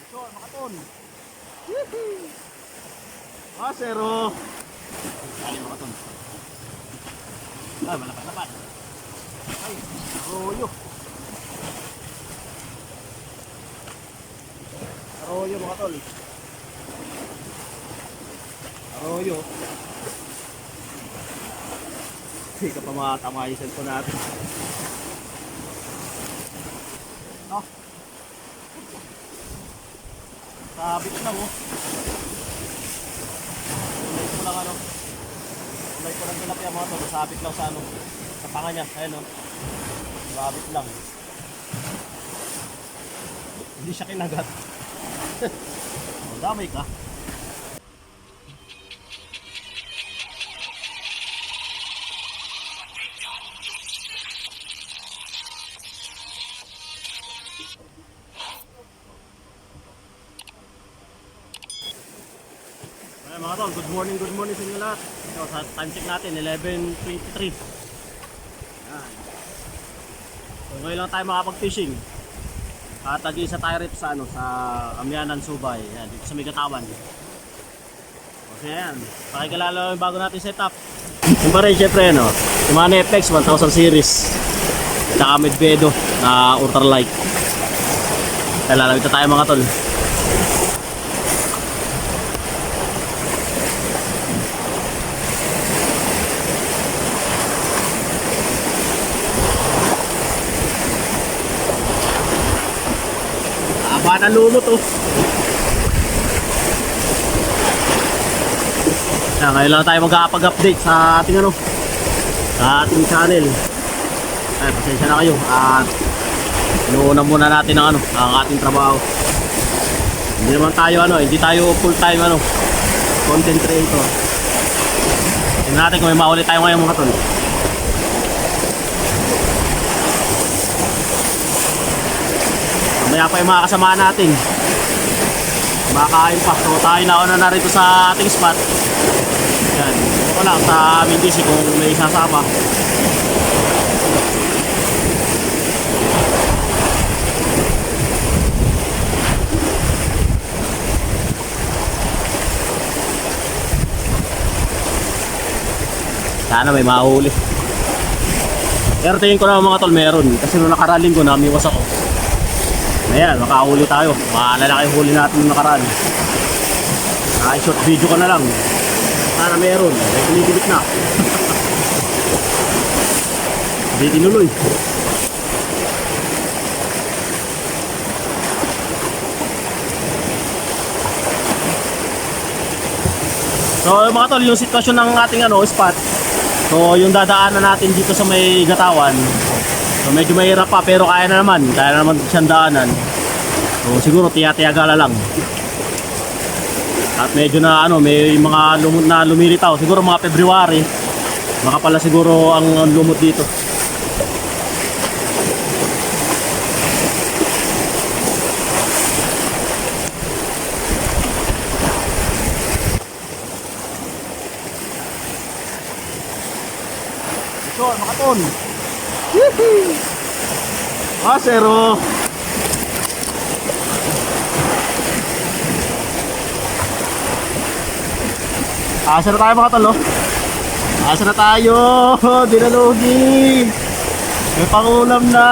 Sure, makaton. Zero. Kali makaton. Ay, malapat-lapat. Ay, arroyo. Arroyo mga tol. Arroyo. Hindi ka pa makatama yung cellphone natin. No? Sabit lang oh. Ulay ko lang ano. Ulay ko lang tilapia mga tol. Sabit lang sa ano. Sa panga niya. Ayan oh. Sabit lang. Hindi siya kinagat. Damay ka. Ay mga tol, good morning sa inyo lahat. So, sa time check natin 11:23. Yan. So ngayon lang tayo makapag-fishing. At tag-isa tayo rito sa ano, sa Amyanan, Subay. Yan, dito sa Migatawan. Okay, yan. Pakikilala yung bago natin setup. Yung pa rin, syempre, no, yung mga FX 1000 series. Tsaka Medvedo na ultralight. Lalawit na tayo mga tol. Aba na lumot oh. Yan, ngayon lang tayo magkakapag-update sa ating ano, sa ating channel. Ay, pasensya na kayo. At inuuna muna natin ang ano, ang ating trabaho. Hindi naman tayo ano, hindi tayo full-time ano, content creator. Tingnan natin kung may mahuli tayo ngayon mga tol. Mamaya pa yung mga kasama natin. Makakain pa. So tayo nauna na rito sa ating spot. Yan. Ito lang sa aming DC kung may sasama. Sana may mahuli. Pero tingin ko na mga tol meron. Kasi nung nakaraling ko namiwas ako. Ayan, makahuli tayo. Maalala kayo huli natin nung nakaraan. Short video ka na lang. Sana meron. May kinikilit na. Hindi tinuloy. So mga tol, yung sitwasyon ng ating ano, spot. So yung dadaanan natin dito sa may Gatawan. So medyo mahirap pa pero kaya naman siyang daanan. So siguro tiya-tiyagala lang. At medyo na ano, may mga lumot na lumilitaw. Siguro mga February. Baka pala siguro ang lumot dito. Sure, makaton. Zero. Asa na tayo mga tol, oh. Asa na tayo. Dinalugi. May pangulam na.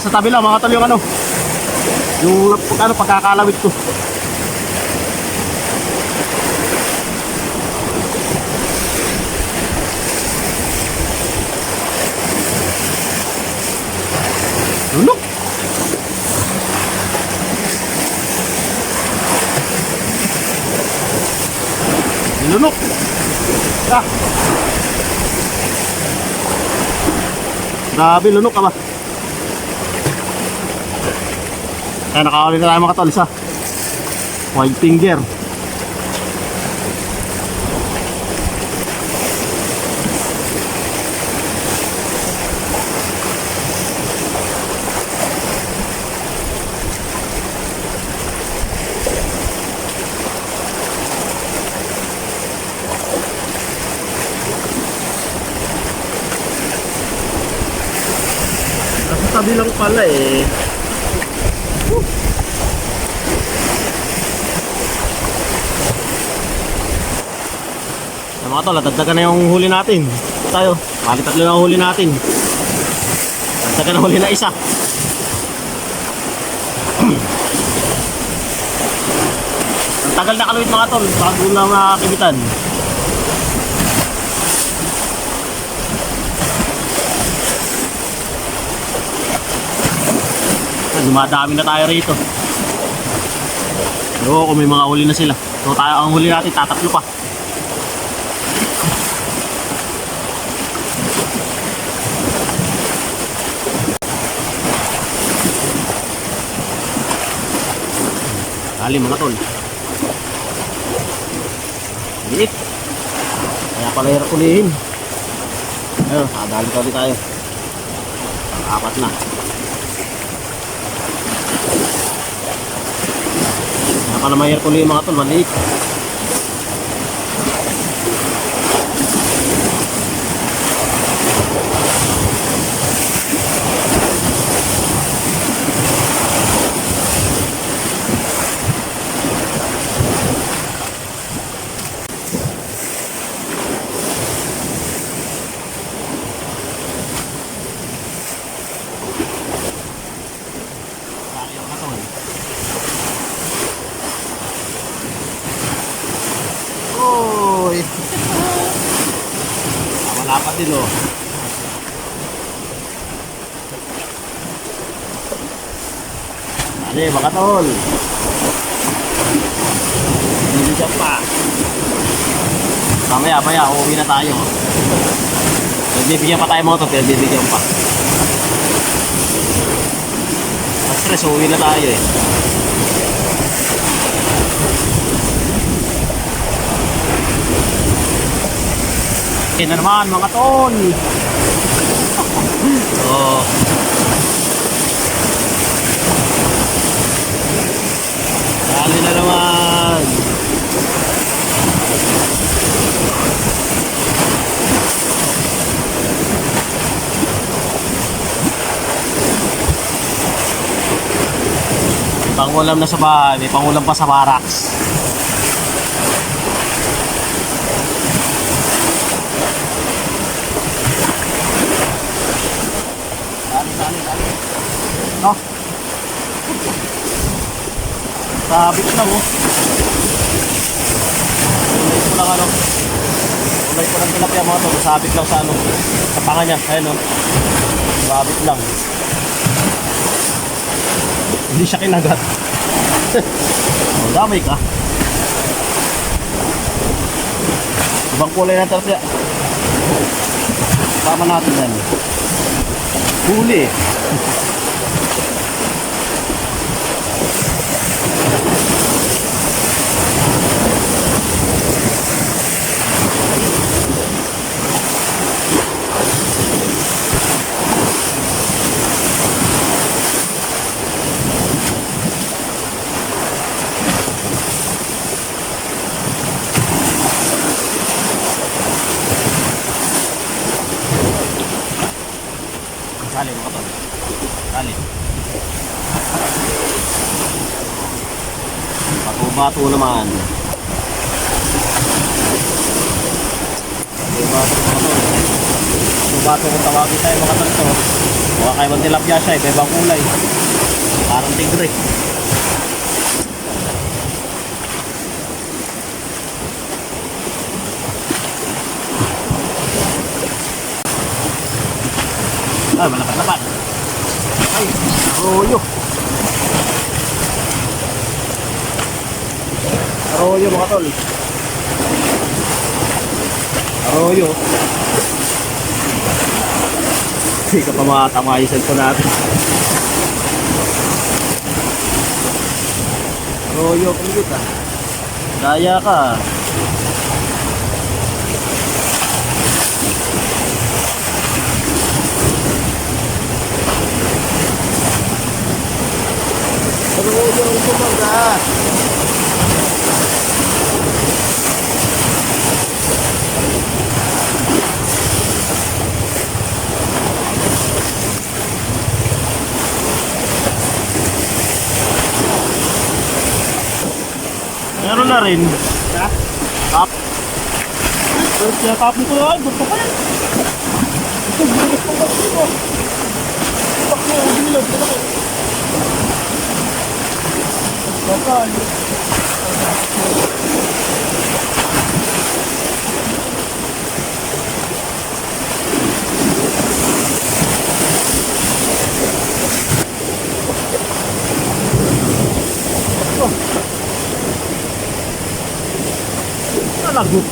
Sa tabi lang mga tol yung ano. Yung ano, pagkakalawit ko. Lunok. Lunok. Grabe, lunok ka ba? Kaya nakahuli na tayo mga tol sa white finger. tabi lang pala eh. Mga tol, dagdagan na yung huli natin. Tayo, bali tatlo na huli natin. Dagdagan na huli na isa. Ang tagal na kaluit mga tol, bago na makibitan. Dumadami na tayo rito. Oo, kung may mga huli na sila. So tayo, ang huli natin, tatatlo pa. Dali mga tol. Liit. Kaya pala hirap ulihin. Ayun, dali tayo. Apat na. Kaya pala mahirap ulihin mga tol, maliit. Oy. Malapat din oh. Dali mga tol. Bibigyan pa. Mamaya uuwi na tayo. Bibigyan pa tayo mga tol, pero bibigyan pa. Stress, uuwi na tayo eh. Okay na naman mga tol. Oh. Dali na naman. Pangulam na sa bahay, may pangulam pa sa barracks. Dali. No? Sabit lang oh. Ulay ko lang ano. Ulay ko lang tilapia mga to. Sabit lang sa ano. Sa panga niya. Ayan oh. Sabit lang. Hindi siya kinagat. Oh, damay ka. Ibang kulay na tilapia. Tama natin yan. Huli. Dali mga tol. Dali. Bato-bato naman. Bato-bato mga tol. Bato-bato kung tawagin tayo mga tol to. Baka kayo mang tilapia siya eh. Ibang kulay. Parang tigre. Ay, malapat-lapat. Ay, arroyo. Arroyo mga tol. Arroyo. Hindi ka pa makatama yung cellphone natin. Arroyo, kumigit ah. Daya ka. Arroyo ang kumaga. na rin. Ha? Tap. Kaya tapon ko na. Gusto pa yan. Ito, bilis ko ba ito? Ipak niya, bilis. Bakal. Nalagot.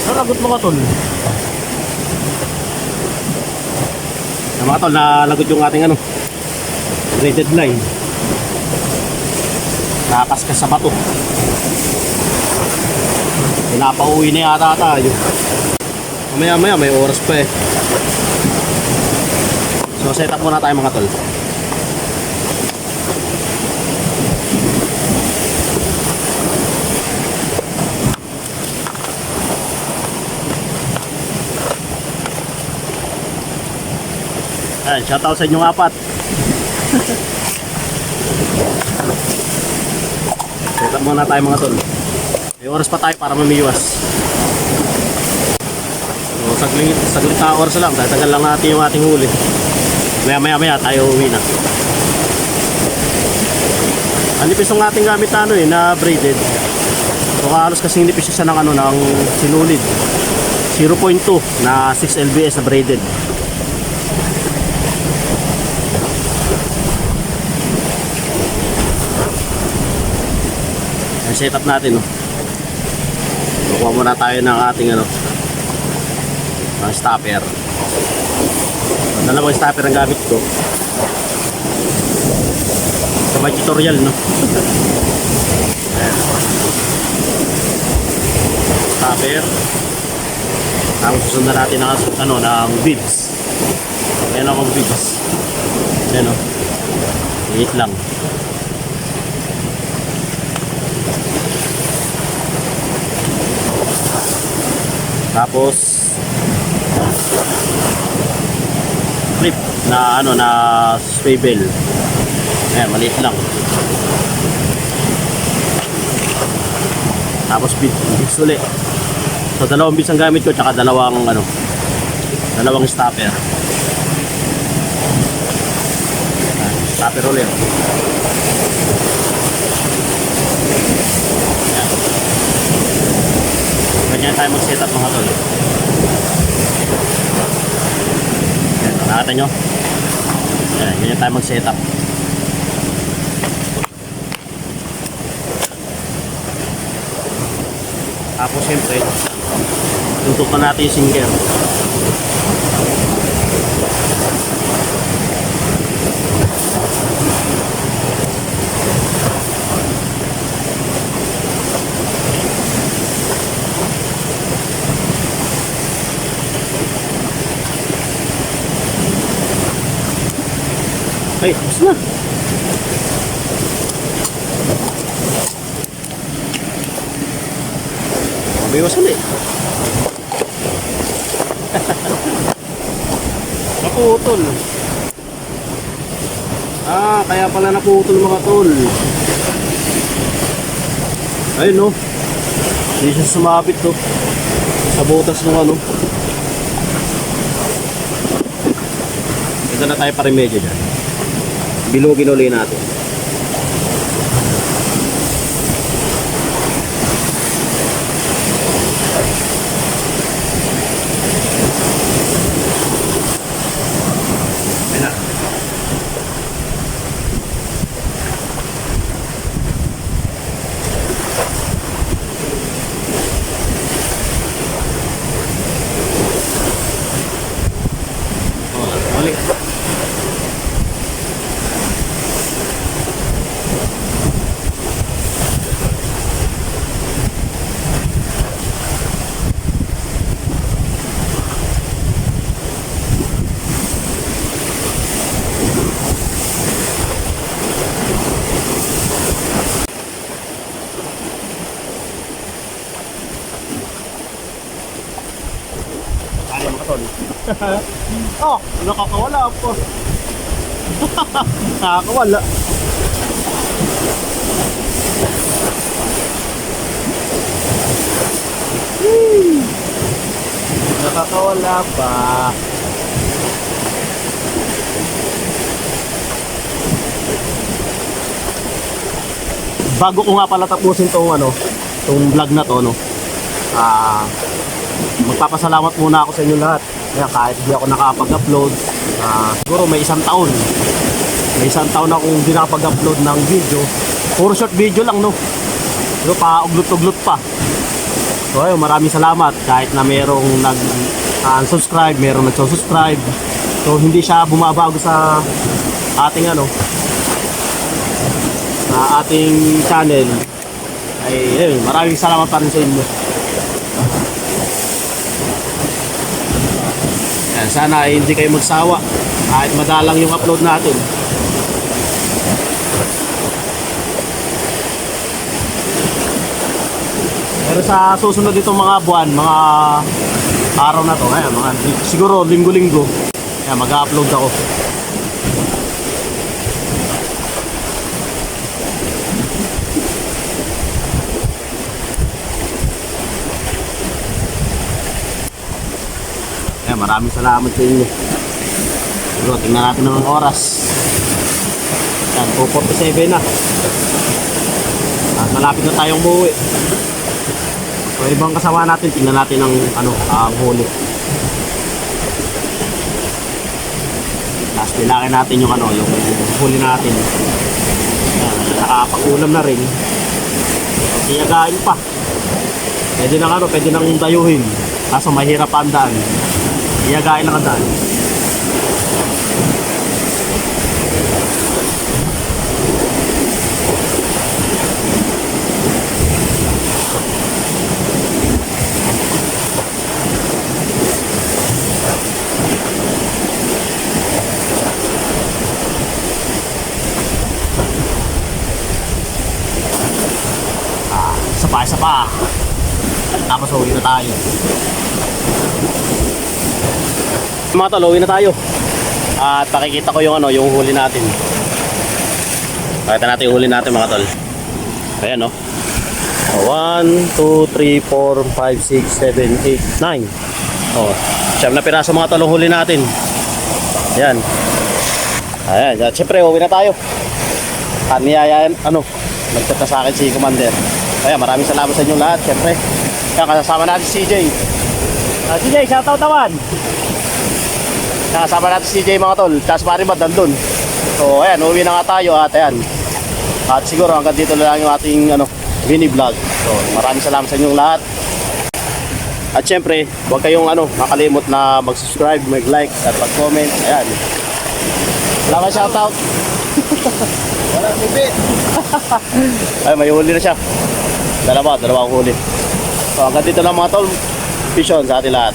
Nalagot mga tol. Mga tol, nalagot yung ating ano, braided line. Nakakaskas sa bato. Pinapauwi na yata tayo. Maya may oras pa eh. So set up muna tayo mga tol. Ayan, shoutout sa inyong apat. Set up muna tayo mga tol. May oras pa tayo para mamiwas. So saglit na oras lang. Tatagal lang natin yung ating huli. Maya tayo uwi na. Ang nipis ng ating gamit na ano na braided. So halos kasing nipis siya ng ano ng sinulid. 0.2 na 6 lbs na braided. Ang setup natin, no. Kukuha muna tayo ng ating ano, stopper. So, dalawang stopper ang gamit ko. Sa may tutorial, no. Ayan. Stopper. Tapos susundan natin ng ano, ng bibs. Ayan ako bibs. Ayan, no. Liit lang. Tapos clip na ano na swivel. Ayan, maliit lang. Tapos bits ulit. So dalawang bits ang gamit ko tsaka dalawang stopper. Ayan, stopper ulit. Ganyan tayo mag-setup mga tol. Ayan, nakakita nyo? Ayan, ganyan tayo mag-setup. Tapos siyempre, tutukan natin yung sinker. Ay, tapos na. Mabiwas ulit. Naputol. Kaya pala naputol mga tol. Ayun, no. Hindi siya sumabit, to. Sa butas ng ano. Ito na tayo pa-remedyo dyan. Bilugin ulit natin. Ayan na. Balik. Oh, nakakawala po. Nakakawala. Nakakawala pa. Bago ko nga pala tapusin tong vlog na to, magpapasalamat muna ako sa inyo lahat. Kaya kahit hindi ako nakapag-upload, siguro may isang taon. May isang taon akong hindi nakapag-upload ng video. Puro short video lang, no? Pero pa-uglot-uglot pa. So ayun, maraming salamat. Kahit na merong nag-subscribe, merong nagsusubscribe. So hindi siya bumabago sa ating sa ating channel. Ay, ayun, maraming salamat pa rin sa inyo. Yan, sana ay hindi kayo magsawa kahit madalang yung upload natin. Pero sa susunod itong mga buwan, mga araw na to, ayan, siguro linggo-linggo, mag-upload ako. Maraming salamat sa inyo. Siguro, tingnan natin ng oras. Yan, 2:47 na. Malapit na tayong buwi. So, ibang kasama natin, tingnan natin ang huli. Tapos bilangin natin yung huli natin. Yan, nakakapakulam na rin. Tiyagain pa. Pwede nang dayuhin. Kaso mahirap ang daan. Iyagain lang ang daan. Isa pa. Tapos uwi na tayo. Mga tol, uwi na tayo. At pakikita ko yung huli natin. Pakita natin yung huli natin, mga tol. Ayan, no. 1, 2, 3, 4, 5, 6, 7, 8, 9. Oh, 7 na piraso, mga tol, ang huli natin. Ayan. Ayan, at syempre uwi na tayo. At niyayayan, nagchat na sa akin si Commander. Ayan, maraming salamat sa inyo lahat, syempre. Kaya kasama natin si CJ. CJ, shoutout naman. Kasama natin si CJ, mga tol. Tapos Marimad nandun. So ayan, uwi na nga tayo at ayan. At siguro hanggang dito na lang yung ating mini vlog. So maraming salamat sa inyong lahat. At syempre, huwag kayong makalimot na mag-subscribe, mag-like at mag-comment. Ayan. Wala ka shoutout? Walang bibit. Ay, may huli na siya. Dalawang huli. So hanggang dito lang, mga tol. Vision sa ating lahat.